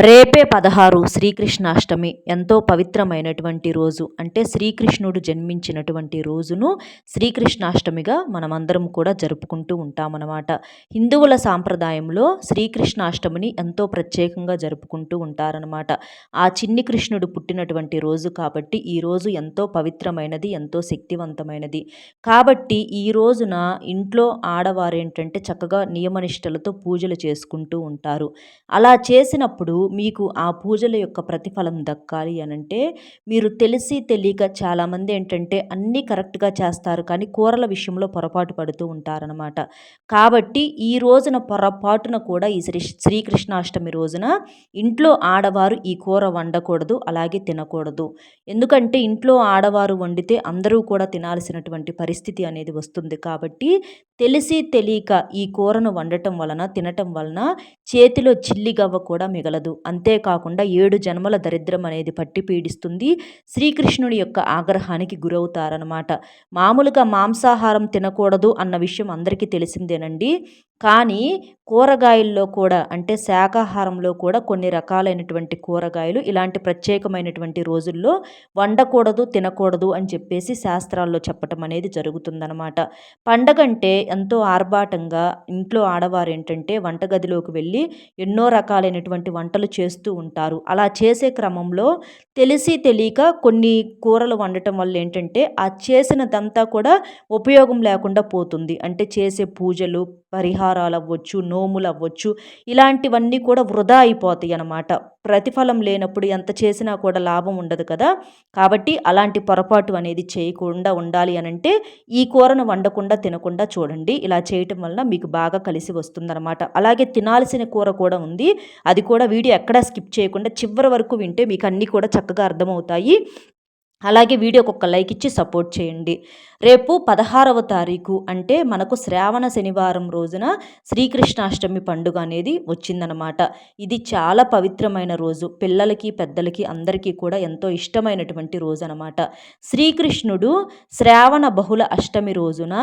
రేపే 16 శ్రీకృష్ణాష్టమి ఎంతో పవిత్రమైనటువంటి రోజు. అంటే శ్రీకృష్ణుడు జన్మించినటువంటి రోజును శ్రీకృష్ణాష్టమిగా మనమందరం కూడా జరుపుకుంటూ ఉంటామన్నమాట. హిందువుల సాంప్రదాయంలో శ్రీకృష్ణాష్టమిని ఎంతో ప్రత్యేకంగా జరుపుకుంటూ ఉంటారనమాట. ఆ చిన్ని కృష్ణుడు పుట్టినటువంటి రోజు కాబట్టి ఈ రోజు ఎంతో పవిత్రమైనది, ఎంతో శక్తివంతమైనది. కాబట్టి ఈ రోజున ఇంట్లో ఆడవారేంటంటే చక్కగా నియమనిష్టలతో పూజలు చేసుకుంటూ ఉంటారు. అలా చేసినప్పుడు మీకు ఆ పూజల యొక్క ప్రతిఫలం దక్కాలి అనంటే, మీరు తెలిసి తెలియక చాలామంది ఏంటంటే అన్నీ కరెక్ట్‌గా చేస్తారు. కానీ కూరల విషయంలో పొరపాటు పడుతూ ఉంటారనమాట. కాబట్టి ఈ రోజున పొరపాటున కూడా ఈ శ్రీకృష్ణాష్టమి రోజున ఇంట్లో ఆడవారు ఈ కూర వండకూడదు. అలాగే తినకూడదు. ఎందుకంటే ఇంట్లో ఆడవారు వండితే అందరూ కూడా తినాల్సినటువంటి పరిస్థితి అనేది వస్తుంది. కాబట్టి తెలిసి తెలియక ఈ కూరను వండటం వలన, తినటం వలన చేతిలో చిల్లిగవ్వ కూడా మిగలదు. అంతేకాకుండా 7 జన్మల దరిద్రం అనేది పట్టి పీడిస్తుంది. శ్రీకృష్ణుడి యొక్క ఆగ్రహానికి గురవుతారనమాట. మామూలుగా మాంసాహారం తినకూడదు అన్న విషయం అందరికీ తెలిసిందేనండి. కానీ కూరగాయల్లో కూడా అంటే శాకాహారంలో కూడా కొన్ని రకాలైనటువంటి కూరగాయలు ఇలాంటి ప్రత్యేకమైనటువంటి రోజుల్లో వండకూడదు, తినకూడదు అని చెప్పేసి శాస్త్రాల్లో చెప్పటం అనేది జరుగుతుందనమాట. పండగంటే ఎంతో ఆర్భాటంగా ఇంట్లో ఆడవారు ఏంటంటే వంటగదిలోకి వెళ్ళి ఎన్నో రకాలైనటువంటి వంటలు చేస్తూ ఉంటారు. అలా చేసే క్రమంలో తెలిసి తెలియక కొన్ని కూరలు వండటం వల్ల ఏంటంటే ఆ చేసినదంతా కూడా ఉపయోగం లేకుండా పోతుంది. అంటే చేసే పూజలు, పరిహారాలు అవ్వచ్చు, నోములు అవ్వచ్చు, ఇలాంటివన్నీ కూడా వృధా అయిపోతాయి అన్నమాట. ప్రతిఫలం లేనప్పుడు ఎంత చేసినా కూడా లాభం ఉండదు కదా. కాబట్టి అలాంటి పొరపాటు అనేది చేయకుండా ఉండాలి అనంటే ఈ కూరను వండకుండా తినకుండా చూడండి. ఇలా చేయటం వలన మీకు బాగా కలిసి వస్తుందన్నమాట. అలాగే తినాల్సిన కూర కూడా ఉంది. అది కూడా వీడియో ఎక్కడా స్కిప్ చేయకుండా చివరి వరకు వింటే మీకు అన్నీ కూడా చక్కగా అర్థమవుతాయి. అలాగే వీడియోకి ఒక లైక్ ఇచ్చి సపోర్ట్ చేయండి. రేపు 16వ తారీఖు అంటే మనకు శ్రావణ శనివారం రోజున శ్రీకృష్ణాష్టమి పండుగ అనేది వచ్చిందనమాట. ఇది చాలా పవిత్రమైన రోజు. పిల్లలకి, పెద్దలకి అందరికీ కూడా ఎంతో ఇష్టమైనటువంటి రోజు అనమాట. శ్రీకృష్ణుడు శ్రావణ బహుళ అష్టమి రోజున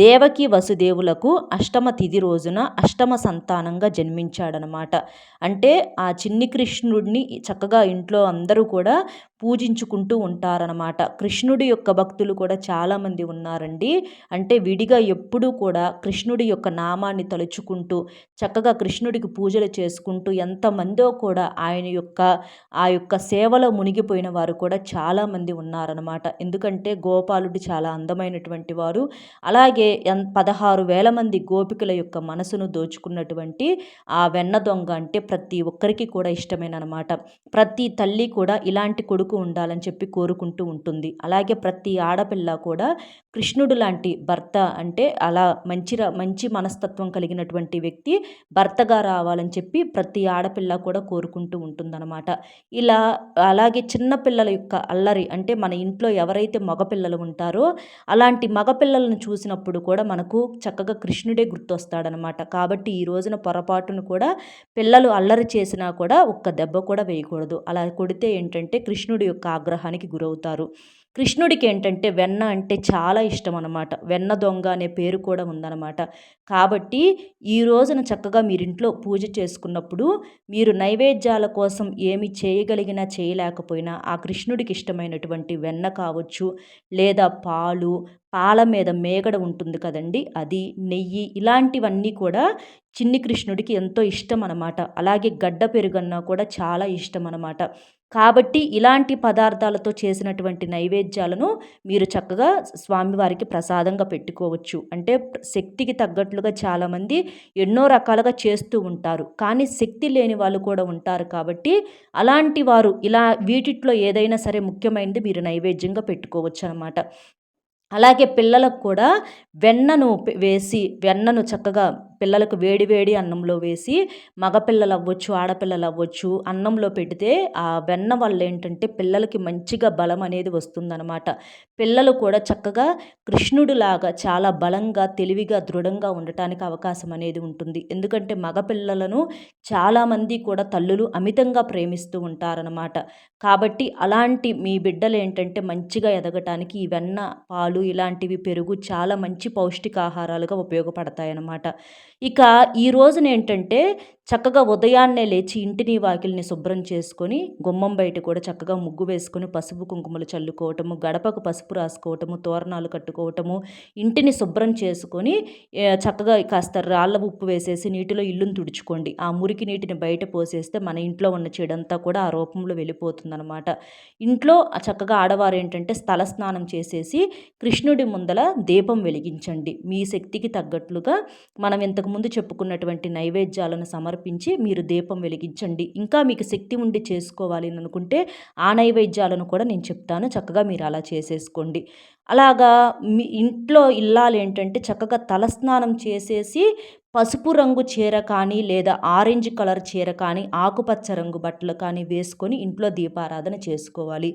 దేవకి వసుదేవులకు అష్టమ తిథి రోజున అష్టమ సంతానంగా జన్మించాడనమాట. అంటే ఆ చిన్ని కృష్ణుడిని చక్కగా ఇంట్లో అందరూ కూడా పూజించుకుంటూ ఉంటారనమాట. కృష్ణుడి యొక్క భక్తులు కూడా చాలామంది ఉన్నారండి. అంటే విడిగా ఎప్పుడూ కూడా కృష్ణుడి యొక్క నామాన్ని తలుచుకుంటూ చక్కగా కృష్ణుడికి పూజలు చేసుకుంటూ ఎంతమందో కూడా ఆ యొక్క సేవలో మునిగిపోయిన వారు కూడా చాలామంది ఉన్నారనమాట. ఎందుకంటే గోపాలుడు చాలా అందమైనటువంటి వారు. అలాగే 16,000 మంది గోపికల యొక్క మనసును దోచుకున్నటువంటి ఆ వెన్న దొంగ అంటే ప్రతి ఒక్కరికి కూడా ఇష్టమేనమాట. ప్రతి తల్లి కూడా ఇలాంటి కొడుకు ఉండాలని చెప్పి కోరుకుంటూ ఉంటుంది. అలాగే ప్రతి ఆడపిల్ల కూడా కృష్ణుడు లాంటి భర్త అంటే అలా మంచి మనస్తత్వం కలిగినటువంటి వ్యక్తి భర్తగా రావాలని చెప్పి ప్రతి ఆడపిల్ల కూడా కోరుకుంటూ ఉంటుందన్నమాట. ఇలా అలాగే చిన్న పిల్లల యొక్క అల్లరి అంటే మన ఇంట్లో ఎవరైతే మగపిల్లలు ఉంటారో అలాంటి మగపిల్లలను చూసినప్పుడు కూడా మనకు చక్కగా కృష్ణుడే గుర్తొస్తాడనమాట. కాబట్టి ఈ రోజున పొరపాటును కూడా పిల్లలు అల్లరి చేసినా కూడా ఒక్క దెబ్బ కూడా వేయకూడదు. అలా కొడితే ఏంటంటే కృష్ణుడి యొక్క ఆగ్రహానికి గురవుతారు. కృష్ణుడికి ఏంటంటే వెన్న అంటే చాలా ఇష్టం అనమాట. వెన్న దొంగ అనే పేరు కూడా ఉందన్నమాట. కాబట్టి ఈ రోజున చక్కగా మీరింట్లో పూజ చేసుకున్నప్పుడు మీరు నైవేద్యాల కోసం ఏమి చేయగలిగినా చేయలేకపోయినా ఆ కృష్ణుడికి ఇష్టమైనటువంటి వెన్న కావచ్చు, లేదా పాల మీద మేగడ ఉంటుంది కదండి, అది, నెయ్యి, ఇలాంటివన్నీ కూడా చిన్ని కృష్ణుడికి ఎంతో ఇష్టం అనమాట. అలాగే గడ్డ పెరుగన్నా కూడా చాలా ఇష్టం అనమాట. కాబట్టి ఇలాంటి పదార్థాలతో చేసినటువంటి నైవేద్యాలను మీరు చక్కగా స్వామివారికి ప్రసాదంగా పెట్టుకోవచ్చు. అంటే శక్తికి తగ్గట్లుగా చాలామంది ఎన్నో రకాలుగా చేస్తూ ఉంటారు. కానీ శక్తి లేని వాళ్ళు కూడా ఉంటారు. కాబట్టి అలాంటి వారు ఇలా వీటిట్లో ఏదైనా సరే ముఖ్యమైనది మీరు నైవేద్యంగా పెట్టుకోవచ్చు అనమాట. అలాగే పిల్లలకు కూడా వెన్నను చక్కగా పిల్లలకు వేడి వేడి అన్నంలో వేసి మగపిల్లలు అవ్వచ్చు, ఆడపిల్లలు అవ్వచ్చు, అన్నంలో పెడితే ఆ వెన్న వల్ల ఏంటంటే పిల్లలకి మంచిగా బలం అనేది వస్తుందన్నమాట. పిల్లలు కూడా చక్కగా కృష్ణుడిలాగా చాలా బలంగా, తెలివిగా, దృఢంగా ఉండటానికి అవకాశం అనేది ఉంటుంది. ఎందుకంటే మగపిల్లలను చాలామంది కూడా తల్లులు అమితంగా ప్రేమిస్తూ ఉంటారనమాట. కాబట్టి అలాంటి మీ బిడ్డలు ఏంటంటే మంచిగా ఎదగటానికి ఈ వెన్న, పాలు ఇలాంటివి, పెరుగు చాలా మంచి పౌష్టికాహారాలుగా ఉపయోగపడతాయన్నమాట. ఇక ఈ రోజున ఏంటంటే చక్కగా ఉదయాన్నే లేచి ఇంటిని వాకిలిని శుభ్రం చేసుకొని గుమ్మం బయట కూడా చక్కగా ముగ్గు వేసుకొని పసుపు కుంకుమలు చల్లుకోవటము, గడపకు పసుపు రాసుకోవటము, తోరణాలు కట్టుకోవటము, ఇంటిని శుభ్రం చేసుకొని చక్కగా కాస్త రాళ్ళ ఉప్పు వేసేసి నీటిలో ఇల్లును తుడుచుకోండి. ఆ మురికి నీటిని బయట పోసేస్తే మన ఇంట్లో ఉన్న చెడంతా కూడా ఆ రూపంలో వెళ్ళిపోతుందనమాట. ఇంట్లో చక్కగా ఆడవారు ఏంటంటే స్థల స్నానం చేసేసి కృష్ణుడి ముందల దీపం వెలిగించండి. మీ శక్తికి తగ్గట్లుగా మనం ఇంతకుముందు చెప్పుకున్నటువంటి నైవేద్యాలను సమర్పించి మీరు దీపం వెలిగించండి. ఇంకా మీకు శక్తి ఉండి చేసుకోవాలి అని అనుకుంటే ఆ నైవేద్యాలను కూడా నేను చెప్తాను. చక్కగా మీరు అలా చేసేసుకోండి. అలాగా మీ ఇంట్లో ఇల్లాలు ఏంటంటే చక్కగా తలస్నానం చేసేసి పసుపు రంగు చీర కానీ లేదా ఆరెంజ్ కలర్ చీర కానీ ఆకుపచ్చ రంగు బట్టలు కానీ వేసుకొని ఇంట్లో దీపారాధన చేసుకోవాలి.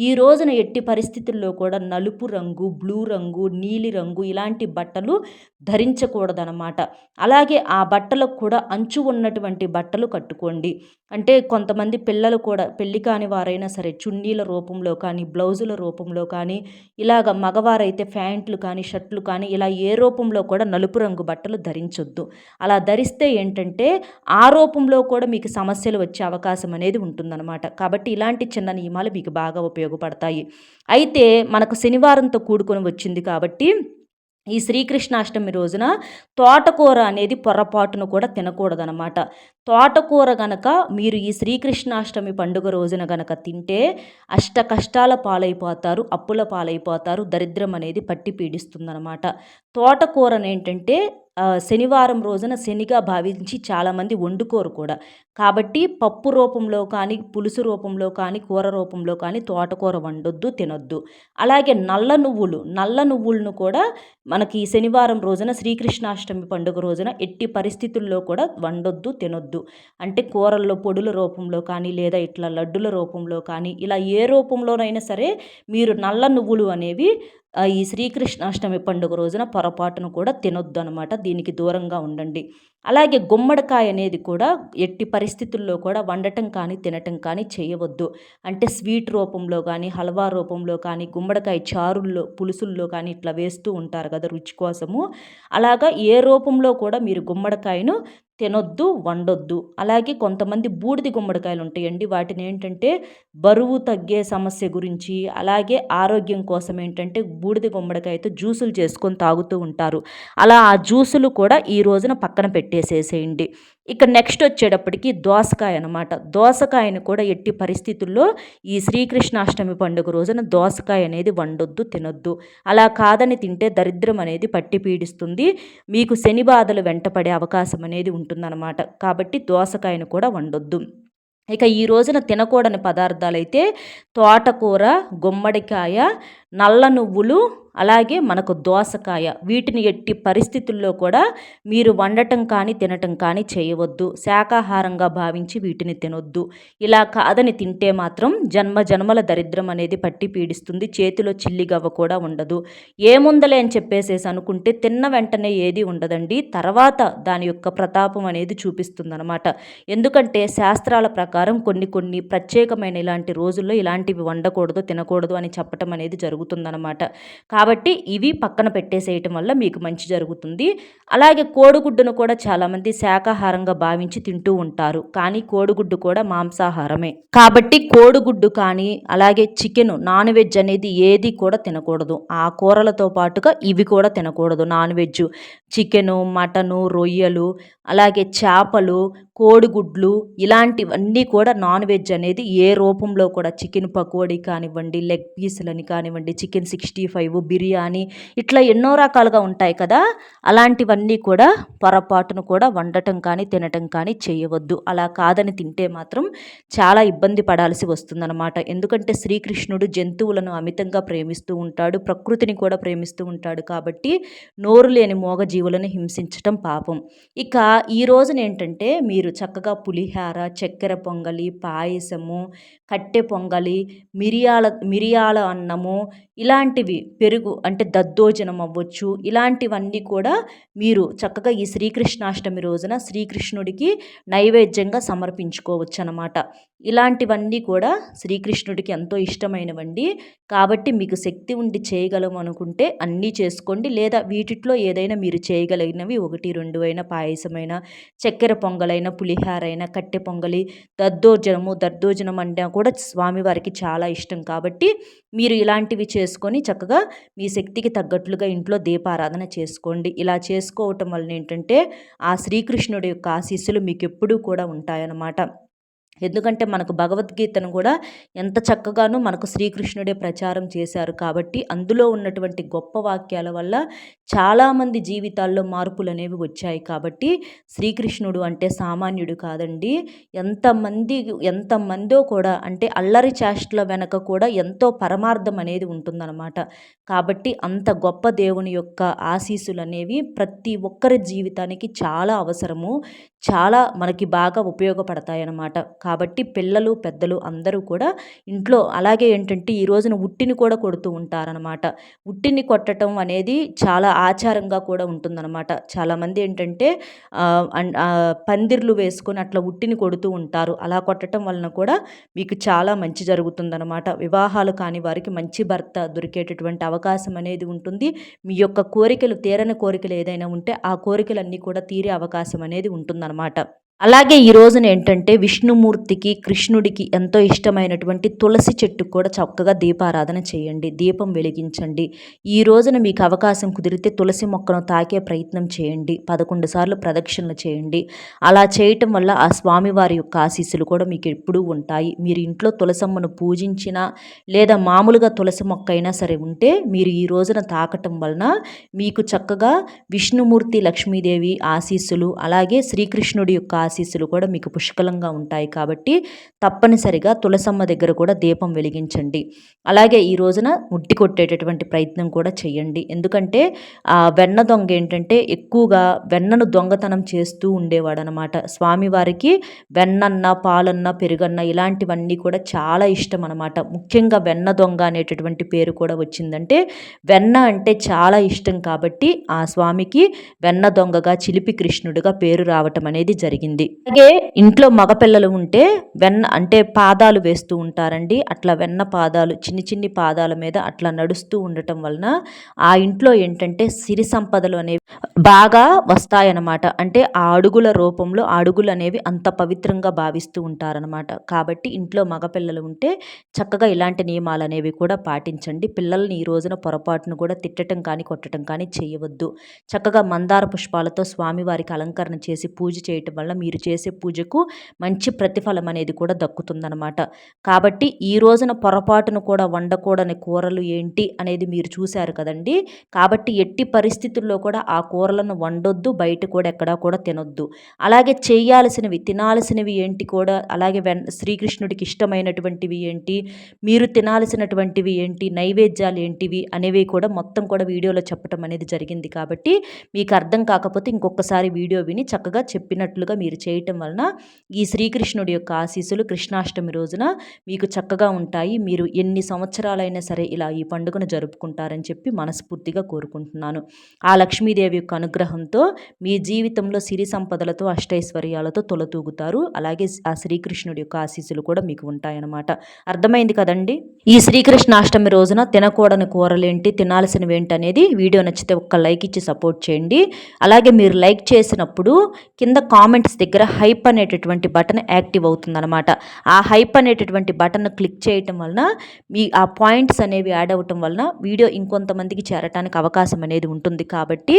ఈ రోజున ఎట్టి పరిస్థితుల్లో కూడా నలుపు రంగు, బ్లూ రంగు, నీలి రంగు ఇలాంటి బట్టలు ధరించకూడదనమాట. అలాగే ఆ బట్టలకు కూడా అంచు ఉన్నటువంటి బట్టలు కట్టుకోండి. అంటే కొంతమంది పిల్లలు కూడా పెళ్లి కాని వారైనా సరే చున్నీల రూపంలో కానీ, బ్లౌజుల రూపంలో కానీ, ఇలాగ మగవారైతే ప్యాంట్లు కానీ, షర్ట్లు కానీ ఇలా ఏ రూపంలో కూడా నలుపు రంగు బట్టలు ధరించొద్దు. అలా ధరిస్తే ఏంటంటే ఆ రూపంలో కూడా మీకు సమస్యలు వచ్చే అవకాశం అనేది ఉంటుందన్నమాట. కాబట్టి ఇలాంటి చిన్న నియమాలు మీకు బాగా ఉపయోగపడతాయి. అయితే మనకు శనివారంతో కూడుకొని వచ్చింది కాబట్టి ఈ శ్రీకృష్ణాష్టమి రోజున తోటకూర అనేది పొరపాటున కూడా తినకూడదనమాట. తోటకూర గనక మీరు ఈ శ్రీకృష్ణాష్టమి పండుగ రోజున గనక తింటే అష్ట కష్టాల పాలైపోతారు, అప్పుల పాలైపోతారు, దరిద్రం అనేది పట్టి పీడిస్తుందనమాట. తోటకూరను ఏంటంటే శనివారం రోజున శనిగా భావించి చాలామంది వండుకోరు కూడా. కాబట్టి పప్పు రూపంలో కానీ, పులుసు రూపంలో కానీ, కూర రూపంలో కానీ తోటకూర వండొద్దు, తినొద్దు. అలాగే నల్ల నువ్వులను కూడా మనకి ఈ శనివారం రోజున శ్రీకృష్ణాష్టమి పండుగ రోజున ఎట్టి పరిస్థితుల్లో కూడా వండొద్దు, తినొద్దు. అంటే కూరల్లో పొడుల రూపంలో కానీ లేదా ఇట్లా లడ్డుల రూపంలో కానీ ఇలా ఏ రూపంలోనైనా సరే మీరు నల్ల నువ్వులు అనేవి ఈ శ్రీకృష్ణాష్టమి పండుగ రోజున పొరపాటును కూడా తినొద్దు అనమాట. దీనికి దూరంగా ఉండండి. అలాగే గుమ్మడికాయ అనేది కూడా ఎట్టి పరిస్థితుల్లో కూడా వండటం కానీ తినటం కానీ చేయవద్దు. అంటే స్వీట్ రూపంలో కానీ, హల్వా రూపంలో కానీ, గుమ్మడికాయ చారుల్లో పులుసుల్లో కానీ ఇట్లా వేస్తూ ఉంటారు కదా రుచి కోసము. అలాగా ఏ రూపంలో కూడా మీరు గుమ్మడికాయను తినొద్దు, వండొద్దు. అలాగే కొంతమంది బూడిద గుమ్మడికాయలు ఉంటాయండి. వాటిని ఏంటంటే బరువు తగ్గే సమస్య గురించి, అలాగే ఆరోగ్యం కోసం ఏంటంటే బూడిద గుమ్మడికాయతో జ్యూసులు చేసుకొని తాగుతూ ఉంటారు. అలా ఆ జ్యూసులు కూడా ఈ రోజున పక్కన పెట్టేసేసేయండి. ఇక నెక్స్ట్ వచ్చేటప్పటికి దోసకాయ అనమాట. దోసకాయను కూడా ఎట్టి పరిస్థితుల్లో ఈ శ్రీకృష్ణాష్టమి పండుగ రోజున దోసకాయ అనేది వండొద్దు, తినొద్దు. అలా కాదని తింటే దరిద్రం అనేది పట్టి పీడిస్తుంది. మీకు శని బాధలు వెంటపడే అవకాశం అనేది ఉంటుందన్నమాట. కాబట్టి దోసకాయను కూడా వండొద్దు. ఇక ఈ రోజున తినకూడని పదార్థాలైతే తోటకూర, గుమ్మడికాయ, నల్ల నువ్వులు, అలాగే మనకు దోసకాయ. వీటిని ఎట్టి పరిస్థితుల్లో కూడా మీరు వండటం కానీ తినటం కానీ చేయవద్దు. శాకాహారంగా భావించి వీటిని తినొద్దు. ఇలా కాదని తింటే మాత్రం జన్మ జన్మల దరిద్రం అనేది పట్టి పీడిస్తుంది. చేతిలో చిల్లిగవ్వ కూడా ఉండదు. ఏముందలే అని చెప్పేసేసి అనుకుంటే తిన్న వెంటనే ఏది ఉండదండి. తర్వాత దాని యొక్క ప్రతాపం అనేది చూపిస్తుందన్నమాట. ఎందుకంటే శాస్త్రాల ప్రకారం కొన్ని ప్రత్యేకమైన ఇలాంటి రోజుల్లో ఇలాంటివి వండకూడదు, తినకూడదు అని చెప్పటం అనేది జరుగుతుందన్నమాట. కాబట్టి ఇవి పక్కన పెట్టేసేయటం వల్ల మీకు మంచి జరుగుతుంది. అలాగే కోడిగుడ్డును కూడా చాలామంది శాకాహారంగా భావించి తింటూ ఉంటారు. కానీ కోడిగుడ్డు కూడా మాంసాహారమే. కాబట్టి కోడిగుడ్డు కానీ అలాగే చికెన్, నాన్ వెజ్ అనేది ఏది కూడా తినకూడదు. ఆ కూరలతో పాటుగా ఇవి కూడా తినకూడదు. నాన్ వెజ్ చికెను, మటను, రొయ్యలు, అలాగే చేపలు, కోడిగుడ్లు ఇలాంటివన్నీ కూడా నాన్ వెజ్ అనేది ఏ రూపంలో కూడా చికెన్ పకోడీ కానివ్వండి, లెగ్ పీసులని కానివ్వండి, చికెన్ 65, బిర్యానీ ఇట్లా ఎన్నో రకాలుగా ఉంటాయి కదా. అలాంటివన్నీ కూడా పొరపాటును కూడా వండటం కానీ తినటం కానీ చేయవద్దు. అలా కాదని తింటే మాత్రం చాలా ఇబ్బంది పడాల్సి వస్తుందన్నమాట. ఎందుకంటే శ్రీకృష్ణుడు జంతువులను అమితంగా ప్రేమిస్తూ ఉంటాడు, ప్రకృతిని కూడా ప్రేమిస్తూ ఉంటాడు. కాబట్టి నోరు లేని మూగజీవులను హింసించటం పాపం. ఇక ఈ రోజున ఏంటంటే మీరు చక్కగా పులిహార, చక్కెర పొంగలి, పాయసము, కట్టె పొంగలి, మిరియాల అన్నము ఇలాంటివి, పెరుగు అంటే దద్దోజనం అవ్వచ్చు, ఇలాంటివన్నీ కూడా మీరు చక్కగా ఈ శ్రీకృష్ణాష్టమి రోజున శ్రీకృష్ణుడికి నైవేద్యంగా సమర్పించుకోవచ్చు అన్నమాట. ఇలాంటివన్నీ కూడా శ్రీకృష్ణుడికి ఎంతో ఇష్టమైనవండి. కాబట్టి మీకు శక్తి ఉండి చేయగలము అనుకుంటే అన్నీ చేసుకోండి. లేదా వీటిట్లో ఏదైనా మీరు చేయగలిగినవి 1, 2 అయినా పాయసమైన పాయసమైనా, చక్కెర పొంగలైన, పులిహారైన, కట్టె పొంగలి, దద్దోజనం అంటే కూడా స్వామివారికి చాలా ఇష్టం కాబట్టి మీరు ఇలాంటివి చేసుకొని చక్కగా మీ శక్తికి తగ్గట్లుగా ఇంట్లో దీపారాధన చేసుకోండి. ఇలా చేసుకోవటం వలన ఏంటంటే ఆ శ్రీకృష్ణుడి యొక్క ఆశీస్సులు మీకు ఎప్పుడూ కూడా ఉంటాయన్నమాట. ఎందుకంటే మనకు భగవద్గీతను కూడా ఎంత చక్కగానో మనకు శ్రీకృష్ణుడే ప్రచారం చేశారు కాబట్టి అందులో ఉన్నటువంటి గొప్ప వాక్యాల వల్ల చాలామంది జీవితాల్లో మార్పులు అనేవి వచ్చాయి కాబట్టి శ్రీకృష్ణుడు అంటే సామాన్యుడు కాదండి. ఎంతమందో కూడా అంటే అల్లరి చేష్టల వెనక కూడా ఎంతో పరమార్థం అనేది ఉంటుందన్నమాట. కాబట్టి అంత గొప్ప దేవుని యొక్క ఆశీస్సులు అనేవి ప్రతి ఒక్కరి జీవితానికి చాలా అవసరము, చాలా మనకి బాగా ఉపయోగపడతాయి అన్నమాట. కాబట్టి పిల్లలు పెద్దలు అందరూ కూడా ఇంట్లో అలాగే ఏంటంటే ఈ రోజున ఉట్టిని కూడా కొడుతూ ఉంటారనమాట. ఉట్టిని కొట్టడం అనేది చాలా ఆచారంగా కూడా ఉంటుందన్నమాట. చాలామంది ఏంటంటే పందిర్లు వేసుకొని అట్లా ఉట్టిని కొడుతూ ఉంటారు. అలా కొట్టడం వలన కూడా మీకు చాలా మంచి జరుగుతుందన్నమాట. వివాహాలు కాని వారికి మంచి భర్త దొరికేటటువంటి అవకాశం అనేది ఉంటుంది. మీ యొక్క కోరికలు తీరని కోరికలు ఏదైనా ఉంటే ఆ కోరికలన్నీ కూడా తీరే అవకాశం అనేది ఉంటుందన్నమాట. అలాగే ఈ రోజున ఏంటంటే విష్ణుమూర్తికి కృష్ణుడికి ఎంతో ఇష్టమైనటువంటి తులసి చెట్టుకు కూడా చక్కగా దీపారాధన చేయండి, దీపం వెలిగించండి. ఈ రోజున మీకు అవకాశం కుదిరితే తులసి మొక్కను తాకే ప్రయత్నం చేయండి, 11 సార్లు ప్రదక్షిణలు చేయండి. అలా చేయటం వల్ల ఆ స్వామివారి యొక్క ఆశీస్సులు కూడా మీకు ఎప్పుడూ ఉంటాయి. మీరు ఇంట్లో తులసమ్మను పూజించినా లేదా మామూలుగా తులసి మొక్క అయినా సరే ఉంటే మీరు ఈ రోజున తాకటం వలన మీకు చక్కగా విష్ణుమూర్తి లక్ష్మీదేవి ఆశీస్సులు అలాగే శ్రీకృష్ణుడి యొక్క ఆశీస్సులు కూడా మీకు పుష్కలంగా ఉంటాయి కాబట్టి తప్పనిసరిగా తులసమ్మ దగ్గర కూడా దీపం వెలిగించండి. అలాగే ఈ రోజున ఉట్టి కొట్టేటటువంటి ప్రయత్నం కూడా చేయండి. ఎందుకంటే ఆ వెన్న దొంగ ఏంటంటే ఎక్కువగా వెన్నను దొంగతనం చేస్తూ ఉండేవాడు అనమాట. స్వామివారికి వెన్నన్న, పాలన్న, పెరుగన్న ఇలాంటివన్నీ కూడా చాలా ఇష్టం అనమాట. ముఖ్యంగా వెన్న దొంగ అనేటటువంటి పేరు కూడా వచ్చిందంటే వెన్న అంటే చాలా ఇష్టం కాబట్టి ఆ స్వామికి వెన్న దొంగగా చిలిపి కృష్ణుడిగా పేరు రావటం అనేది జరిగింది. అలాగే ఇంట్లో మగపిల్లలు ఉంటే వెన్న అంటే పాదాలు వేస్తూ ఉంటారండి. అట్లా వెన్న పాదాలు చిన్ని పాదాల మీద అట్లా నడుస్తూ ఉండటం వలన ఆ ఇంట్లో ఏంటంటే సిరి సంపదలు అనేవి బాగా వస్తాయన్నమాట. అంటే ఆ అడుగుల రూపంలో అడుగులు అనేవి అంత పవిత్రంగా భావిస్తూ ఉంటారనమాట. కాబట్టి ఇంట్లో మగపిల్లలు ఉంటే చక్కగా ఇలాంటి నియమాలు అనేవి కూడా పాటించండి. పిల్లల్ని ఈ రోజున పొరపాటును కూడా తిట్టడం కానీ కొట్టడం కానీ చేయవద్దు. చక్కగా మందార పుష్పాలతో స్వామివారికి అలంకరణ చేసి పూజ చేయటం వల్ల మీరు చేసే పూజకు మంచి ప్రతిఫలం అనేది కూడా దక్కుతుందనమాట. కాబట్టి ఈ రోజున పొరపాటును కూడా వండకూడని కూరలు ఏంటి అనేది మీరు చూశారు కదండి. కాబట్టి ఎట్టి పరిస్థితుల్లో కూడా ఆ కూరలను వండొద్దు, బయట కూడా ఎక్కడా కూడా తినొద్దు. అలాగే చేయాల్సినవి తినాల్సినవి ఏంటి కూడా అలాగే శ్రీకృష్ణుడికి ఇష్టమైనటువంటివి ఏంటి, మీరు తినాల్సినటువంటివి ఏంటి, నైవేద్యాలు ఏంటివి అనేవి కూడా మొత్తం కూడా వీడియోలో చెప్పడం అనేది జరిగింది. కాబట్టి మీకు అర్థం కాకపోతే ఇంకొకసారి వీడియో విని చక్కగా చెప్పినట్లుగా మీరు చేయటం వలన ఈ శ్రీకృష్ణుడి యొక్క ఆశీస్సులు కృష్ణాష్టమి రోజున మీకు చక్కగా ఉంటాయి. మీరు ఎన్ని సంవత్సరాలైనా సరే ఇలా ఈ పండుగను జరుపుకుంటారని చెప్పి మనస్ఫూర్తిగా కోరుకుంటున్నాను. ఆ లక్ష్మీదేవి యొక్క అనుగ్రహంతో మీ జీవితంలో సిరి సంపదలతో అష్టైశ్వర్యాలతో తొలతూగుతారు. అలాగే ఆ శ్రీకృష్ణుడి యొక్క ఆశీస్సులు కూడా మీకు ఉంటాయన్నమాట. అర్థమైంది కదండి. ఈ శ్రీకృష్ణాష్టమి రోజున తినకూడని కూరలేంటి, తినాల్సినవి ఏంటి అనేది వీడియో నచ్చితే ఒక్క లైక్ ఇచ్చి సపోర్ట్ చేయండి. అలాగే మీరు లైక్ చేసినప్పుడు కింద కామెంట్స్ దగ్గర హైప్ అనేటటువంటి బటన్ యాక్టివ్ అవుతుందన్నమాట. ఆ హైప్ అనేటటువంటి బటన్ క్లిక్ చేయటం వలన మీ ఆ పాయింట్స్ అనేవి యాడ్ అవ్వటం వలన వీడియో ఇంకొంతమందికి చేరటానికి అవకాశం అనేది ఉంటుంది. కాబట్టి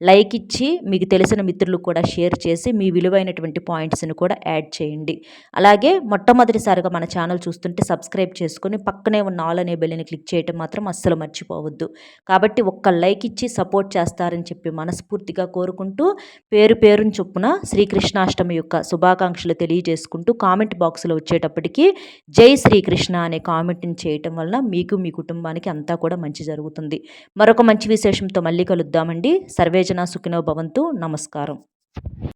లైక్ ఇచ్చి మీకు తెలిసిన మిత్రులకు కూడా షేర్ చేసి మీ విలువైనటువంటి పాయింట్స్ని కూడా యాడ్ చేయండి. అలాగే మొట్టమొదటిసారిగా మన ఛానల్ చూస్తుంటే సబ్స్క్రైబ్ చేసుకొని పక్కనే ఉన్న ఆల్ అనే బెల్ని క్లిక్ చేయటం మాత్రం అస్సలు మర్చిపోవద్దు. కాబట్టి ఒక్క లైక్ ఇచ్చి సపోర్ట్ చేస్తారని చెప్పి మనస్ఫూర్తిగా కోరుకుంటూ పేరును చొప్పున శ్రీకృష్ణాష్టమి యొక్క శుభాకాంక్షలు తెలియజేసుకుంటూ కామెంట్ బాక్స్లో వచ్చేటప్పటికి జై శ్రీకృష్ణ అనే కామెంట్ని చేయటం వలన మీకు మీ కుటుంబానికి అంతా కూడా మంచి జరుగుతుంది. మరొక మంచి విశేషంతో మళ్ళీ కలుద్దామండి. సర్వేజన సుఖినో భవంతు. నమస్కారం.